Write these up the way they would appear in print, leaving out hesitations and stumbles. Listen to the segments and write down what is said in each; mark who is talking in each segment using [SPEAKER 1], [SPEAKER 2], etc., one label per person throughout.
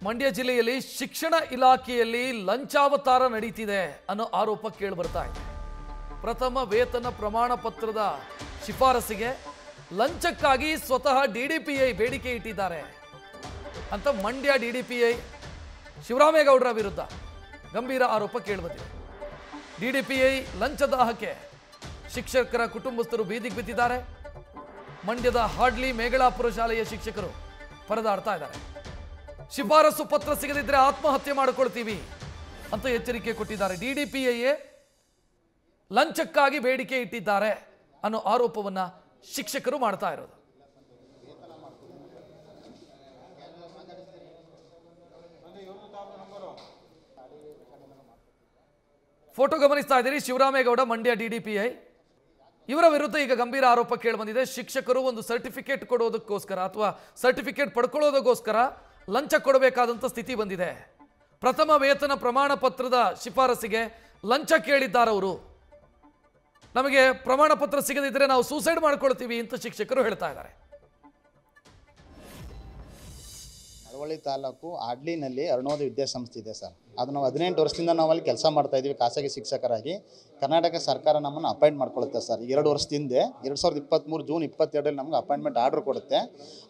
[SPEAKER 1] ಮಂಡ್ಯ ಜಿಲ್ಲೆಯಲ್ಲಿ ಶಿಕ್ಷಣ ಇಲಾಖೆಯಲ್ಲಿ ಲಂಚಾವತಾರ ನಡೀತಿದೆ ಅನ್ನೋ ಆರೋಪ ಕೇಳಿಬರ್ತಾ ಇದೆ. ಪ್ರಥಮ ವೇತನ ಪ್ರಮಾಣ ಪತ್ರದ ಶಿಫಾರಸಿಗೆ ಲಂಚಕ್ಕಾಗಿ ಸ್ವತಃ ಡಿಡಿಪಿಐ ಬೇಡಿಕೆ ಇಟ್ಟಿದ್ದಾರೆ ಅಂತ ಮಂಡ್ಯ ಡಿಡಿಪಿಐ ಶಿವರಾಮೇಗೌಡರ ವಿರುದ್ಧ ಗಂಭೀರ ಆರೋಪ ಕೇಳಿಬಂದಿದೆ. ಡಿಡಿಪಿಐ ಲಂಚದಾಹಕ್ಕೆ ಶಿಕ್ಷಕರ ಕುಟುಂಬಸ್ಥರು ಬೀದಿಗೆ ಬಿದ್ದಿದ್ದಾರೆ. ಮಂಡ್ಯದ ಹಾಡ್ಲಿ ಮೇಗಳಾಪುರ ಶಾಲೆಯ ಶಿಕ್ಷಕರು ಪರದಾಡ್ತಾ ಇದ್ದಾರೆ. ಶಿಫಾರಸು ಪತ್ರ ಸಿಗದಿದ್ದರೆ ಆತ್ಮಹತ್ಯೆ ಮಾಡಿಕೊಳ್ತೀವಿ ಅಂತ ಎಚ್ಚರಿಕೆ ಕೊಟ್ಟಿದ್ದಾರೆ. ಡಿಡಿಪಿಐ ಲಂಚಕ್ಕಾಗಿ ಬೇಡಿಕೆ ಇಟ್ಟಿದ್ದಾರೆ ಅನ್ನೋ ಆರೋಪವನ್ನ ಶಿಕ್ಷಕರು ಮಾಡ್ತಾ ಇರೋದು. ಫೋಟೋ ಗಮನಿಸ್ತಾ ಇದ್ದೀರಿ. ಶಿವರಾಮೇಗೌಡ, ಮಂಡ್ಯ ಡಿಡಿಪಿಐ, ಇವರ ವಿರುದ್ಧ ಈಗ ಗಂಭೀರ ಆರೋಪ ಕೇಳಿಬಂದಿದೆ. ಶಿಕ್ಷಕರು ಒಂದು ಸರ್ಟಿಫಿಕೇಟ್ ಕೊಡೋದಕ್ಕೋಸ್ಕರ ಅಥವಾ ಸರ್ಟಿಫಿಕೇಟ್ ಪಡ್ಕೊಳ್ಳೋದಕ್ಕೋಸ್ಕರ ಲಂಚ ಕೊಡಬೇಕಾದಂಥ ಸ್ಥಿತಿ ಬಂದಿದೆ. ಪ್ರಥಮ ವೇತನ ಪ್ರಮಾಣ ಪತ್ರದ ಶಿಫಾರಸಿಗೆ ಲಂಚ ಕೇಳಿದ್ದಾರೆ ಅವರು. ನಮಗೆ ಪ್ರಮಾಣ ಪತ್ರ ಸಿಗದಿದ್ದರೆ ನಾವು ಸೂಸೈಡ್ ಮಾಡ್ಕೊಳ್ತೀವಿ ಅಂತ ಶಿಕ್ಷಕರು ಹೇಳ್ತಾ ಇದ್ದಾರೆ.
[SPEAKER 2] ಮಳವಳ್ಳಿ ತಾಲೂಕು ಆಡ್ಲಿನಲ್ಲಿ ಅರುಣೋದಯ ವಿದ್ಯಾಸಂಸ್ಥೆ ಇದೆ ಸರ್. ಅದು ನಾವು 18 ವರ್ಷದಿಂದ ನಾವು ಅಲ್ಲಿ ಕೆಲಸ ಮಾಡ್ತಾ ಇದ್ದೀವಿ ಖಾಸಗಿ ಶಿಕ್ಷಕರಾಗಿ. ಕರ್ನಾಟಕ ಸರ್ಕಾರ ನಮ್ಮನ್ನು ಅಪಾಯಿಂಟ್ ಮಾಡ್ಕೊಳ್ಳುತ್ತೆ ಸರ್. 2 ವರ್ಷದ ಹಿಂದೆ 2023 ಜೂನ್ 22ರಲ್ಲಿ ನಮ್ಗೆ ಅಪಾಯಿಂಟ್ಮೆಂಟ್ ಆರ್ಡರ್ ಕೊಡುತ್ತೆ.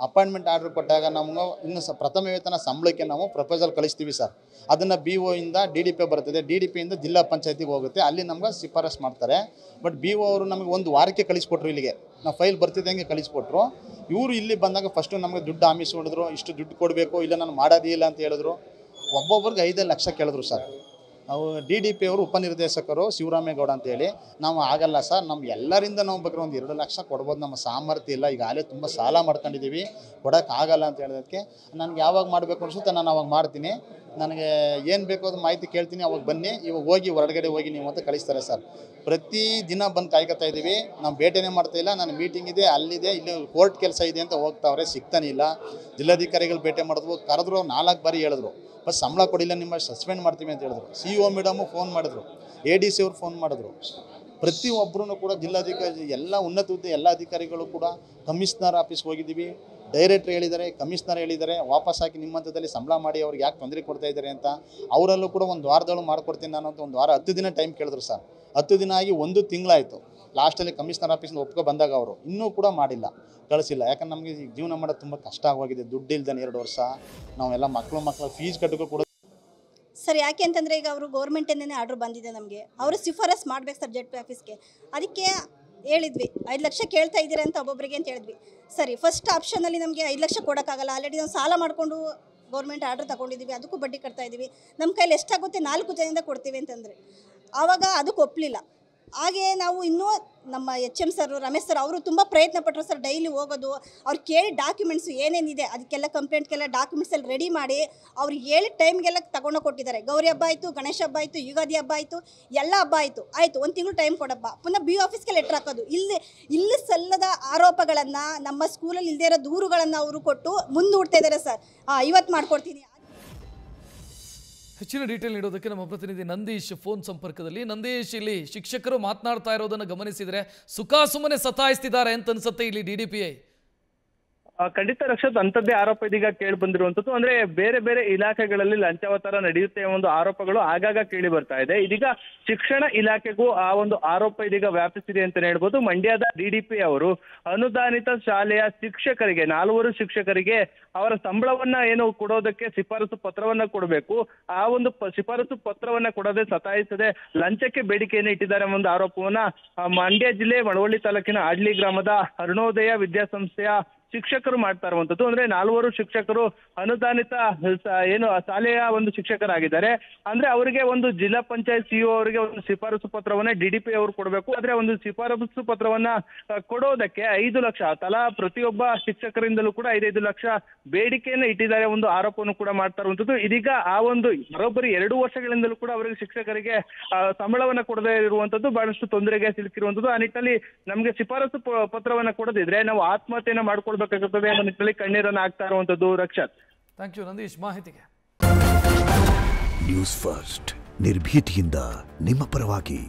[SPEAKER 2] ಅಪಾಯಿಂಟ್ಮೆಂಟ್ ಆರ್ಡರ್ ಕೊಟ್ಟಾಗ ನಮ್ಗೆ ಇನ್ನು ಪ್ರಥಮ ವೇತನ ಸಂಬಳಕ್ಕೆ ನಾವು ಪ್ರಪೋಸಲ್ ಕಳಿಸ್ತೀವಿ ಸರ್. ಅದನ್ನು BO ಇಂದ DDP ಬರ್ತದೆ, DDP ಇಂದ ಜಿಲ್ಲಾ ಪಂಚಾಯತಿಗೆ ಹೋಗುತ್ತೆ. ಅಲ್ಲಿ ನಮ್ಗೆ ಶಿಫಾರಸ್ ಮಾಡ್ತಾರೆ. ಬಟ್ BO ಅವರು ನಮಗೆ 1 ವಾರಕ್ಕೆ ಕಳಿಸ್ಕೊಟ್ರು. ಇಲ್ಲಿಗೆ ನಾವು ಫೈಲ್ ಬರ್ತಿದ್ದಂಗೆ ಕಳಿಸ್ಕೊಟ್ರು. ಇವರು ಇಲ್ಲಿ ಬಂದಾಗ ಫಸ್ಟು ನಮಗೆ ದುಡ್ಡು ಆಮಿಸಿ ಹೊಡೆದ್ರು. ಇಷ್ಟು ದುಡ್ಡು ಕೊಡಬೇಕು, ಇಲ್ಲ ನಾನು ಮಾಡೋದೇ ಇಲ್ಲ ಅಂತ ಹೇಳಿದ್ರು. ಒಬ್ಬೊಬ್ರಿಗೆ 5 ಲಕ್ಷ ಕೇಳಿದ್ರು ಸರ್. ನಾವು DDP ಅವರು ಉಪನಿರ್ದೇಶಕರು ಶಿವರಾಮೇಗೌಡ ಅಂತೇಳಿ, ನಾವು ಆಗಲ್ಲ ಸರ್, ನಮ್ಮ ಎಲ್ಲರಿಂದ ನಾವು ಬೇಕಾದ್ರೆ 1-2 ಲಕ್ಷ ಕೊಡ್ಬೋದು, ನಮ್ಮ ಸಾಮರ್ಥ್ಯ ಇಲ್ಲ, ಈಗಾಗಲೇ ತುಂಬ ಸಾಲ ಮಾಡ್ಕೊಂಡಿದ್ದೀವಿ, ಕೊಡೋಕ್ಕಾಗಲ್ಲ ಅಂತ ಹೇಳೋದಕ್ಕೆ ನನಗೆ ಯಾವಾಗ ಮಾಡಬೇಕು ಅನಿಸುತ್ತೆ ನಾನು ಅವಾಗ ಮಾಡ್ತೀನಿ, ನನಗೆ ಏನು ಬೇಕು ಅದು ಮಾಹಿತಿ ಕೇಳ್ತೀನಿ, ಅವಾಗ ಬನ್ನಿ, ಇವಾಗ ಹೋಗಿ ಹೊರಗಡೆ ಹೋಗಿ ನೀವು ಅಂತ ಕಳಿಸ್ತಾರೆ ಸರ್. ಪ್ರತಿ ದಿನ ಬಂದು ಕಾಯ್ಕೊತಾ ಇದ್ದೀವಿ. ನಾವು ಭೇಟಿನೇ ಮಾಡ್ತಾಯಿಲ್ಲ. ನಾನು ಮೀಟಿಂಗ್ ಇದೆ, ಅಲ್ಲಿದೆ, ಇಲ್ಲಿ ಕೋರ್ಟ್ ಕೆಲಸ ಇದೆ ಅಂತ ಹೋಗ್ತಾವ್ರೆ, ಸಿಗ್ತಾನೆ ಇಲ್ಲ. ಜಿಲ್ಲಾಧಿಕಾರಿಗಳು ಭೇಟಿ ಮಾಡಿದ್ವು, ಕರೆದ್ರು, 4 ಬಾರಿ ಹೇಳಿದ್ರು, ಬಸ್ ಸಂಬಳ ಕೊಡಿಲ್ಲ, ನಿಮ್ಮ ಸಸ್ಪೆಂಡ್ ಮಾಡ್ತೀವಿ ಅಂತ ಹೇಳಿದ್ರು. CO ಮೇಡಮು ಫೋನ್ ಮಾಡಿದ್ರು, ADC ಅವ್ರು ಫೋನ್ ಮಾಡಿದ್ರು. ಪ್ರತಿಯೊಬ್ಬರೂ ಕೂಡ ಜಿಲ್ಲಾಧಿಕಾರಿ, ಎಲ್ಲ ಉನ್ನತ ಹುದ್ದೆ ಎಲ್ಲ ಅಧಿಕಾರಿಗಳು ಕೂಡ, ಕಮಿಷನರ್ ಆಫೀಸ್ಗೆ ಹೋಗಿದ್ದೀವಿ, ಡೈರೆಕ್ಟ್ರ್ ಹೇಳಿದ್ದಾರೆ, ಕಮಿಷನರ್ ಹೇಳಿದ್ದಾರೆ, ವಾಪಸ್ ಹಾಕಿ ನಿಮ್ಮ ಹಂತದಲ್ಲಿ ಸಂಬಳ ಮಾಡಿ ಅವ್ರಿಗೆ ಯಾಕೆ ತೊಂದರೆ ಕೊಡ್ತಾ ಇದ್ದಾರೆ ಅಂತ. ಅವರಲ್ಲೂ ಕೂಡ 1 ವಾರದಲ್ಲೂ ಮಾಡ್ಕೊಡ್ತೀನಿ ನಾನು ಅಂತ 1 ವಾರ 10 ದಿನ ಟೈಮ್ ಕೇಳಿದ್ರು ಸರ್. 10 ದಿನ ಆಗಿ 1 ತಿಂಗಳಾಯಿತು. ಲಾಸ್ಟಲ್ಲಿ ಕಮಿಷನರ್ ಆಫೀಸಿಂದ ಒಪ್ಕೊ ಬಂದಾಗ ಅವರು ಇನ್ನೂ ಕೂಡ ಮಾಡಿಲ್ಲ, ಕಳಿಸಿಲ್ಲ. ಯಾಕಂದ್ರೆ ನಮಗೆ ಜೀವನ ಮಾಡೋದು ತುಂಬ ಕಷ್ಟ ಆಗೋಗಿದೆ. ದುಡ್ಡು ಇಲ್ದಾನೆ 2 ವರ್ಷ ನಾವೆಲ್ಲ ಮಕ್ಕಳ ಫೀಸ್ ಕಟ್ಟೋಕ್ಕೂ ಕೂಡ
[SPEAKER 3] ಸರ್. ಯಾಕೆ ಅಂತಂದರೆ ಈಗ ಅವರು ಗೌರ್ಮೆಂಟಿಂದನೇ ಆರ್ಡ್ರ್ ಬಂದಿದೆ ನಮಗೆ, ಅವರು ಶಿಫಾರಸ್ ಮಾಡ್ಬೇಕು ಸರ್ ZP ಆಫೀಸ್ಗೆ. ಅದಕ್ಕೆ ಹೇಳಿದ್ವಿ 5 ಲಕ್ಷ ಕೇಳ್ತಾ ಇದ್ದೀರಾ ಅಂತ ಒಬ್ಬೊಬ್ಬರಿಗೆ ಅಂತ ಹೇಳಿದ್ವಿ. ಸರಿ, ಫಸ್ಟ್ ಆಪ್ಷನಲ್ಲಿ ನಮಗೆ 5 ಲಕ್ಷ ಕೊಡೋಕ್ಕಾಗಲ್ಲ, ಆಲ್ರೆಡಿ ನಾವು ಸಾಲ ಮಾಡಿಕೊಂಡು ಗೌರ್ಮೆಂಟ್ ಆರ್ಡ್ರ್ ತೊಗೊಂಡಿದ್ದೀವಿ, ಅದಕ್ಕೂ ಬಡ್ಡಿ ಕಟ್ತಾ ಇದ್ದೀವಿ, ನಮ್ಮ ಕೈಲಿ ಎಷ್ಟಾಗುತ್ತೆ 4 ಜನದಿಂದ ಕೊಡ್ತೀವಿ ಅಂತಂದರೆ ಆವಾಗ ಅದಕ್ಕೆ ಒಪ್ಪಲಿಲ್ಲ. ಹಾಗೆ ನಾವು ಇನ್ನೂ ನಮ್ಮ HM ಸರ್, ರಮೇಶ್ ಸರ್ ಅವರು ತುಂಬ ಪ್ರಯತ್ನ ಪಟ್ಟರು ಸರ್. ಡೈಲಿ ಹೋಗೋದು, ಅವ್ರು ಕೇಳಿ ಡಾಕ್ಯುಮೆಂಟ್ಸು ಏನೇನಿದೆ ಅದಕ್ಕೆಲ್ಲ ಕಂಪ್ಲೇಂಟ್ಗೆಲ್ಲ ಡಾಕ್ಯುಮೆಂಟ್ಸ್ ಎಲ್ಲ ರೆಡಿ ಮಾಡಿ ಅವ್ರಿಗೆ ಹೇಳಿ ಟೈಮ್ಗೆಲ್ಲ ತಗೊಂಡು ಕೊಟ್ಟಿದ್ದಾರೆ. ಗೌರಿ ಹಬ್ಬ ಆಯಿತು, ಗಣೇಶ ಹಬ್ಬ ಆಯಿತು, ಯುಗಾದಿ ಹಬ್ಬ ಆಯಿತು, ಎಲ್ಲ ಹಬ್ಬ ಆಯಿತು. 1 ತಿಂಗಳು ಟೈಮ್ ಕೊಡಪ್ಪ, ಪುನಃ BO ಆಫೀಸ್ಗೆ ಲೆಟ್ರ್ ಹಾಕೋದು. ಇಲ್ಲಿ ಸಲ್ಲದ ಆರೋಪಗಳನ್ನು, ನಮ್ಮ ಸ್ಕೂಲಲ್ಲಿ ಇಲ್ಲದೇ ಇರೋ ದೂರುಗಳನ್ನು ಅವರು ಕೊಟ್ಟು ಮುಂದೂಡ್ತಾ ಇದ್ದಾರೆ ಸರ್. ಇವತ್ತು ಮಾಡ್ಕೊಡ್ತೀನಿ.
[SPEAKER 1] ಹೆಚ್ಚಿನ ಡೀಟೇಲ್ ನೀಡೋದಕ್ಕೆ ನಮ್ಮ ಪ್ರತಿನಿಧಿ ನಂದೀಶ್ ಫೋನ್ ಸಂಪರ್ಕದಲ್ಲಿ. ನಂದೀಶ್, ಇಲ್ಲಿ ಶಿಕ್ಷಕರು ಮಾತನಾಡ್ತಾ ಇರೋದನ್ನು ಗಮನಿಸಿದರೆ ಸುಖಾಸುಮ್ಮನೆ ಸತಾಯಿಸ್ತಿದ್ದಾರೆ ಅಂತ ಅನ್ಸುತ್ತೆ ಇಲ್ಲಿ DDPI.
[SPEAKER 4] ಖಂಡಿತ ರಕ್ಷತ್, ಅಂಥದ್ದೇ ಆರೋಪ ಇದೀಗ ಕೇಳಿ ಬಂದಿರುವಂಥದ್ದು. ಅಂದ್ರೆ ಬೇರೆ ಬೇರೆ ಇಲಾಖೆಗಳಲ್ಲಿ ಲಂಚಾವತಾರ ನಡೆಯುತ್ತೆ ಒಂದು ಆರೋಪಗಳು ಆಗಾಗ ಕೇಳಿ ಬರ್ತಾ ಇದೆ. ಇದೀಗ ಶಿಕ್ಷಣ ಇಲಾಖೆಗೂ ಆ ಒಂದು ಆರೋಪ ಇದೀಗ ವ್ಯಾಪಿಸಿದೆ ಅಂತಾನೆ ಹೇಳ್ಬೋದು. ಮಂಡ್ಯದ DDPI ಅವರು ಅನುದಾನಿತ ಶಾಲೆಯ ಶಿಕ್ಷಕರಿಗೆ 4 ಶಿಕ್ಷಕರಿಗೆ ಅವರ ಸಂಬಳವನ್ನ ಏನು ಕೊಡೋದಕ್ಕೆ ಶಿಫಾರಸು ಪತ್ರವನ್ನ ಕೊಡಬೇಕು, ಆ ಒಂದು ಶಿಫಾರಸು ಪತ್ರವನ್ನ ಕೊಡದೆ ಸತಾಯಿಸದೆ ಲಂಚಕ್ಕೆ ಬೇಡಿಕೆಯನ್ನು ಇಟ್ಟಿದ್ದಾರೆ ಒಂದು ಆರೋಪವನ್ನ ಮಂಡ್ಯ ಜಿಲ್ಲೆ ಮಳವಳ್ಳಿ ತಾಲೂಕಿನ ಆಡ್ಲಿ ಗ್ರಾಮದ ಅರುಣೋದಯ ವಿದ್ಯಾಸಂಸ್ಥೆಯ ಶಿಕ್ಷಕರು ಮಾಡ್ತಾ ಇರುವಂತದ್ದು. ಅಂದ್ರೆ 4 ಶಿಕ್ಷಕರು ಅನುದಾನಿತ ಏನು ಶಾಲೆಯ ಒಂದು ಶಿಕ್ಷಕರಾಗಿದ್ದಾರೆ. ಅಂದ್ರೆ ಅವರಿಗೆ ಒಂದು ಜಿಲ್ಲಾ ಪಂಚಾಯತ್ CO ಅವರಿಗೆ ಒಂದು ಶಿಫಾರಸು ಪತ್ರವನ್ನ DDPI ಅವರು ಕೊಡಬೇಕು. ಆದ್ರೆ ಒಂದು ಶಿಫಾರಸು ಪತ್ರವನ್ನ ಕೊಡೋದಕ್ಕೆ 5 ಲಕ್ಷ ತಲಾ ಪ್ರತಿಯೊಬ್ಬ ಶಿಕ್ಷಕರಿಂದಲೂ ಕೂಡ 5 ಲಕ್ಷ ಬೇಡಿಕೆಯನ್ನು ಇಟ್ಟಿದ್ದಾರೆ ಒಂದು ಆರೋಪವನ್ನು ಕೂಡ ಮಾಡ್ತಾ ಇರುವಂತದ್ದು. ಇದೀಗ ಆ ಒಂದು ಬರೋಬ್ಬರಿ 2 ವರ್ಷಗಳಿಂದಲೂ ಕೂಡ ಅವರಿಗೆ ಶಿಕ್ಷಕರಿಗೆ ಸಂಬಳವನ್ನ ಕೊಡದೇ ಇರುವಂತದ್ದು ಬಹಳಷ್ಟು ತೊಂದರೆಗೆ ಸಿಲುಕಿರುವಂತದ್ದು. ಆ ನಿಟ್ಟಿನಲ್ಲಿ ನಮಗೆ ಶಿಫಾರಸು ಪತ್ರವನ್ನ ಕೊಡದಿದ್ರೆ ನಾವು ಆತ್ಮಹತ್ಯೆಯನ್ನ ಮಾಡ್ಕೊಳ್ಬೇಕಾಗುತ್ತದೆ ಅನ್ನೋ ನಿಟ್ಟಿನಲ್ಲಿ ಕಣ್ಣೀರನ್ನು ಹಾಕ್ತಾ ಇರುವಂತದ್ದು. ರಕ್ಷತ್,
[SPEAKER 1] ಥ್ಯಾಂಕ್ ಯು ನಂದೀಶ್ ಮಾಹಿತಿಗೆ.
[SPEAKER 5] ನ್ಯೂಸ್ ಫಸ್ಟ್ ನಿರ್ಭೀತಿಯಿಂದ ನಿಮ್ಮ ಪರವಾಗಿ.